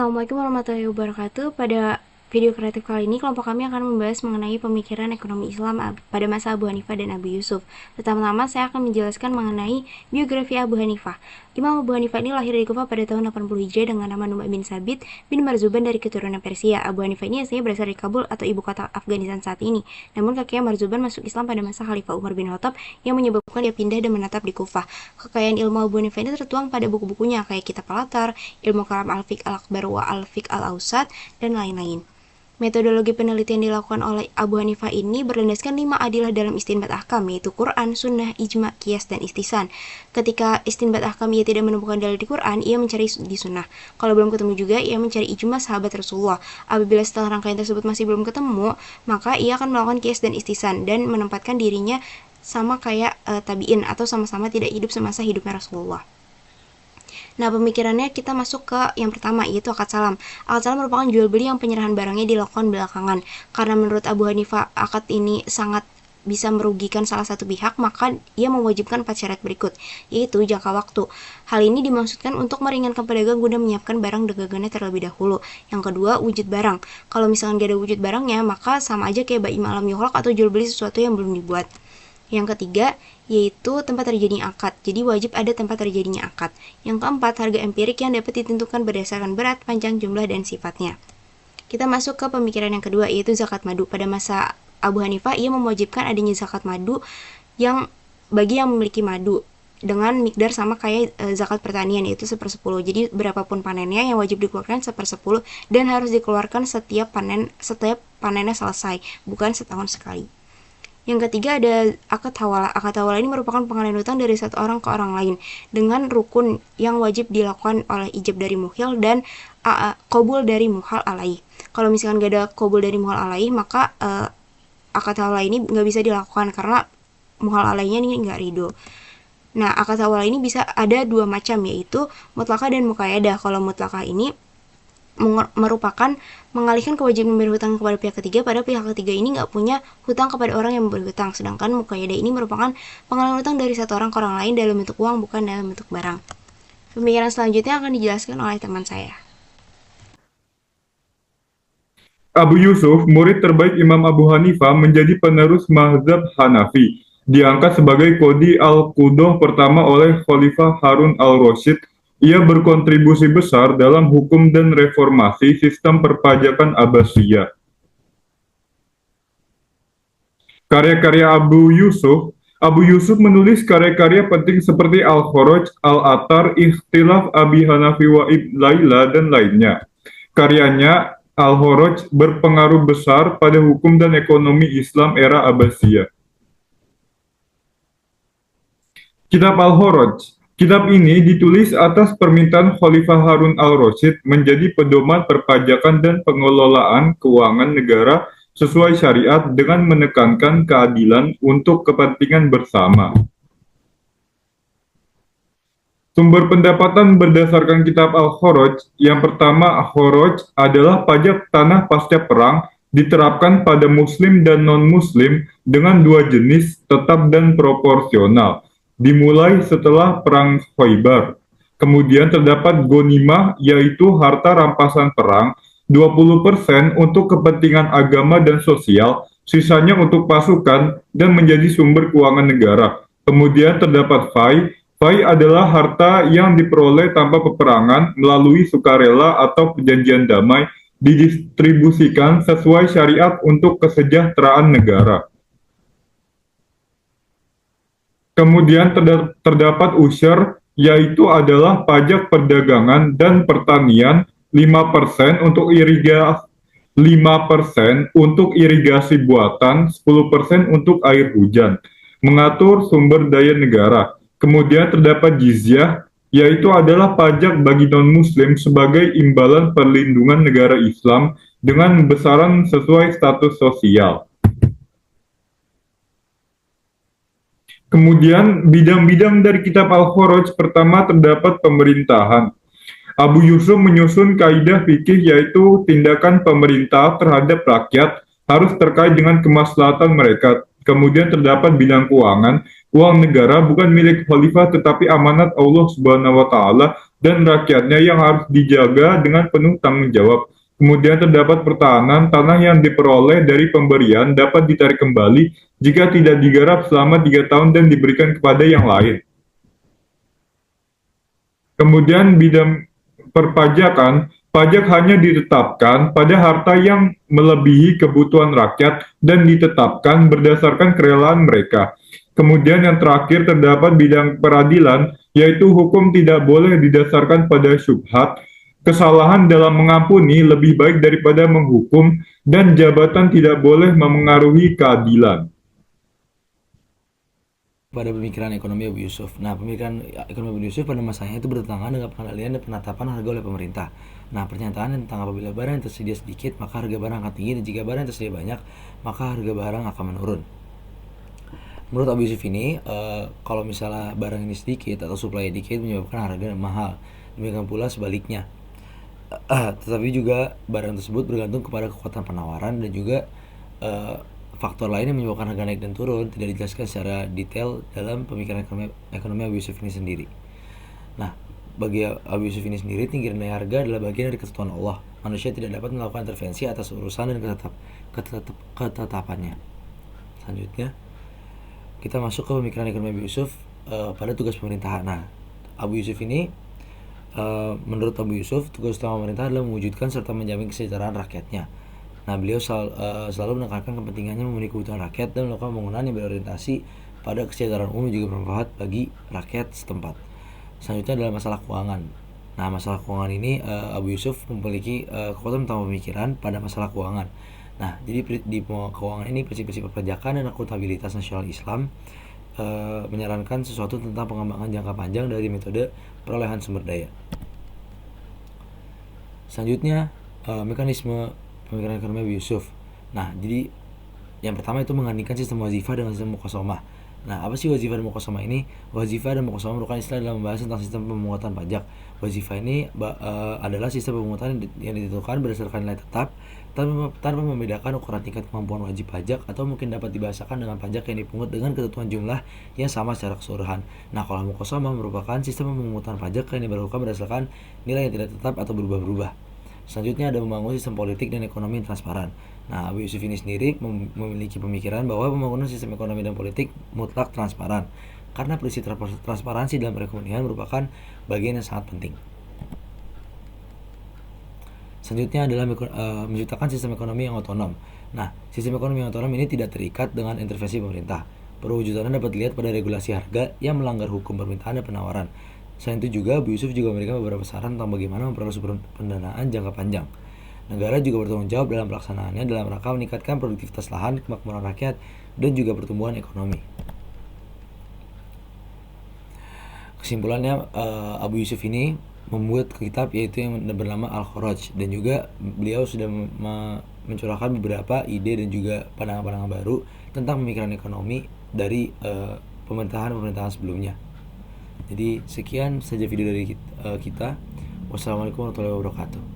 Assalamualaikum warahmatullahi wabarakatuh. Pada video kreatif kali ini, kelompok kami akan membahas mengenai pemikiran ekonomi Islam pada masa Abu Hanifah dan Abu Yusuf. Pertama-tama, saya akan menjelaskan mengenai biografi Abu Hanifah. Imam Abu Hanifah ini lahir di Kufah pada tahun 80 Hijriah dengan nama Nu'man bin Sabit bin Marzuban dari keturunan Persia. Abu Hanifah ini aslinya berasal dari Kabul atau ibu kota Afghanistan saat ini. Namun kakeknya Marzuban masuk Islam pada masa Khalifah Umar bin Khattab yang menyebabkan dia pindah dan menetap di Kufah. Kekayaan ilmu Abu Hanifah ini tertuang pada buku-bukunya kayak Kitab Al-Athar, Ilmu Kalam Al-Fiqh Al-Akbar wa Al-Fiqh Al-Awsat, dan lain-lain. Metodologi penelitian dilakukan oleh Abu Hanifah ini berlandaskan 5 adilah dalam istinbat ahkam, yaitu Quran, Sunnah, Ijma, Qiyas, dan Istisan. Ketika istinbat ahkam ia tidak menemukan dalil di Quran, ia mencari di Sunnah. Kalau belum ketemu juga, ia mencari Ijma sahabat Rasulullah. Apabila setelah rangkaian tersebut masih belum ketemu, maka ia akan melakukan Qiyas dan Istisan dan menempatkan dirinya sama kayak tabi'in atau sama-sama tidak hidup semasa hidupnya Rasulullah. Nah, pemikirannya kita masuk ke yang pertama, yaitu akad salam. Akad salam merupakan jual beli yang penyerahan barangnya dilakukan belakangan. Karena menurut Abu Hanifah, akad ini sangat bisa merugikan salah satu pihak, maka ia mewajibkan 4 syarat berikut, yaitu jangka waktu. Hal ini dimaksudkan untuk meringankan pedagang guna menyiapkan barang dagangannya terlebih dahulu. Yang kedua, wujud barang. Kalau misalkan gak ada wujud barangnya, maka sama aja kayak bai malam yuhlak atau jual beli sesuatu yang belum dibuat. Yang ketiga, yaitu tempat terjadinya akad. Jadi wajib ada tempat terjadinya akad. Yang keempat, harga empirik yang dapat ditentukan berdasarkan berat, panjang, jumlah, dan sifatnya. Kita masuk ke pemikiran yang kedua, yaitu zakat madu. Pada masa Abu Hanifah, ia mewajibkan adanya zakat madu yang bagi yang memiliki madu dengan mikdar sama kayak zakat pertanian, yaitu 1/10. Jadi berapapun panennya yang wajib dikeluarkan 1/10 dan harus dikeluarkan setiap panennya selesai, bukan setahun sekali. Yang ketiga ada akad hawalah. Akad hawalah ini merupakan pengalihan hutang dari satu orang ke orang lain dengan rukun yang wajib dilakukan oleh ijab dari mukhil dan qabul dari muhal alaih. Kalau misalkan gak ada qabul dari muhal alaih, maka akad hawalah ini nggak bisa dilakukan karena muhal alaihnya ini nggak ridho. Nah, akad hawalah ini bisa ada 2 macam, yaitu mutlakah dan muqayyadah. Kalau mutlakah ini merupakan mengalihkan kewajiban membayar hutang kepada pihak ketiga pada pihak ketiga ini nggak punya hutang kepada orang yang memberi hutang. Sedangkan muqayyadah ini merupakan pengalihan hutang dari satu orang ke orang lain dalam bentuk uang, bukan dalam bentuk barang. Pemikiran selanjutnya akan dijelaskan oleh teman saya. Abu Yusuf, murid terbaik Imam Abu Hanifah, menjadi penerus mazhab Hanafi. Diangkat sebagai Qadhi al-Qudah pertama oleh Khalifah Harun al-Rasyid. Ia berkontribusi besar dalam hukum dan reformasi sistem perpajakan Abbasiyah. Karya-karya Abu Yusuf menulis karya-karya penting seperti Al-Kharaj, Al-Athar, Ikhtilaf Abi Hanafi wa Ibn Laila, dan lainnya. Karyanya Al-Kharaj berpengaruh besar pada hukum dan ekonomi Islam era Abbasiyah. Kitab Al-Kharaj. Kitab ini ditulis atas permintaan Khalifah Harun al-Rasyid menjadi pedoman perpajakan dan pengelolaan keuangan negara sesuai syariat dengan menekankan keadilan untuk kepentingan bersama. Sumber pendapatan berdasarkan kitab Al-Kharaj. Yang pertama, Kharaj adalah pajak tanah pasca perang diterapkan pada muslim dan non-muslim dengan 2 jenis, tetap dan proporsional. Dimulai setelah perang Khaybar. Kemudian terdapat ghanimah, yaitu harta rampasan perang, 20% untuk kepentingan agama dan sosial, sisanya untuk pasukan dan menjadi sumber keuangan negara. Kemudian terdapat fai. Fai adalah harta yang diperoleh tanpa peperangan melalui sukarela atau perjanjian damai, didistribusikan sesuai syariat untuk kesejahteraan negara. Kemudian terdapat usyr, yaitu adalah pajak perdagangan dan pertanian, 5% untuk irigasi, 5% untuk irigasi buatan, 10% untuk air hujan, mengatur sumber daya negara. Kemudian terdapat jizyah, yaitu adalah pajak bagi non-muslim sebagai imbalan perlindungan negara Islam dengan besaran sesuai status sosial. Kemudian bidang-bidang dari kitab Al-Kharaj. Pertama terdapat pemerintahan. Abu Yusuf menyusun kaidah fikih, yaitu tindakan pemerintah terhadap rakyat harus terkait dengan kemaslahatan mereka. Kemudian terdapat bidang keuangan. Uang negara bukan milik khalifah tetapi amanat Allah Subhanahu wa taala dan rakyatnya yang harus dijaga dengan penuh tanggung jawab. Kemudian terdapat pertahanan, tanah yang diperoleh dari pemberian dapat ditarik kembali jika tidak digarap selama 3 tahun dan diberikan kepada yang lain. Kemudian bidang perpajakan, pajak hanya ditetapkan pada harta yang melebihi kebutuhan rakyat dan ditetapkan berdasarkan kerelaan mereka. Kemudian yang terakhir terdapat bidang peradilan, yaitu hukum tidak boleh didasarkan pada syubhat. Kesalahan dalam mengampuni lebih baik daripada menghukum, dan jabatan tidak boleh memengaruhi keadilan. Pada pemikiran ekonomi Abu Yusuf. Nah, pemikiran ekonomi Abu Yusuf pada masanya itu bertentangan dengan pengendalian dan penetapan harga oleh pemerintah. Nah, pernyataan tentang apabila barang yang tersedia sedikit, maka harga barang akan tinggi, dan jika barang yang tersedia banyak, maka harga barang akan menurun. Menurut Abu Yusuf ini, kalau misalnya barang ini sedikit atau supply dikit menyebabkan harga mahal. Demikian pula sebaliknya. Tetapi juga barang tersebut bergantung kepada kekuatan penawaran dan juga faktor lain yang menyebabkan harga naik dan turun tidak dijelaskan secara detail dalam pemikiran ekonomi Abu Yusuf ini sendiri. Nah, bagi Abu Yusuf ini sendiri, tinggi rendahnya harga adalah bagian dari ketentuan Allah. Manusia tidak dapat melakukan intervensi atas urusan dan ketetapannya. Selanjutnya, kita masuk ke pemikiran ekonomi Abu Yusuf pada tugas pemerintahan. Nah, Abu Yusuf ini, menurut Abu Yusuf, tugas utama pemerintah adalah mewujudkan serta menjamin kesejahteraan rakyatnya. Nah, beliau selalu menekankan kepentingannya memenuhi kebutuhan rakyat dan melakukan pembangunan yang berorientasi pada kesejahteraan umum juga bermanfaat bagi rakyat setempat. Selanjutnya adalah masalah keuangan. Nah, masalah keuangan ini Abu Yusuf memiliki kekuatan utama pemikiran pada masalah keuangan. Nah, jadi di keuangan ini prinsip-prinsip perpajakan dan akuntabilitas nasional Islam menyarankan sesuatu tentang pengembangan jangka panjang dari metode perolehan sumber daya. Selanjutnya, mekanisme pemikiran ekonomi Abu Yusuf. Nah, jadi yang pertama itu mengandingkan sistem wazifah dengan sistem muqasamah. Nah, apa sih wazifah dan muqasamah ini? Wazifah dan muqasamah merupakan istilah dalam membahas tentang sistem pemungutan pajak. Wazifah ini adalah sistem pemungutan yang ditentukan berdasarkan nilai tetap tanpa membedakan ukuran tingkat kemampuan wajib pajak, atau mungkin dapat dibahasakan dengan pajak yang dipungut dengan ketentuan jumlah yang sama secara keseluruhan. Nah, kalau muqasamah merupakan sistem pemungutan pajak yang diberlakukan berdasarkan nilai yang tidak tetap atau berubah-ubah. Selanjutnya ada membangun sistem politik dan ekonomi yang transparan. Nah, Abu Yusuf ini sendiri memiliki pemikiran bahwa pembangunan sistem ekonomi dan politik mutlak transparan, karena prinsip transparansi dalam perekonomian merupakan bagian yang sangat penting. Selanjutnya adalah menciptakan sistem ekonomi yang otonom. Nah, sistem ekonomi yang otonom ini tidak terikat dengan intervensi pemerintah. Perwujudannya dapat dilihat pada regulasi harga yang melanggar hukum permintaan dan penawaran. Selain itu juga, Abu Yusuf juga memberikan beberapa saran tentang bagaimana memperoleh sumber pendanaan jangka panjang. Negara juga bertanggung jawab dalam pelaksanaannya dalam rangka meningkatkan produktivitas lahan, kemakmuran rakyat, dan juga pertumbuhan ekonomi. Kesimpulannya, Abu Yusuf ini membuat kitab yaitu yang bernama Al-Kharaj, dan juga beliau sudah mencurahkan beberapa ide dan juga pandangan-pandangan baru tentang pemikiran ekonomi dari pemerintahan-pemerintahan sebelumnya. Jadi sekian saja video dari kita. Wassalamualaikum warahmatullahi wabarakatuh.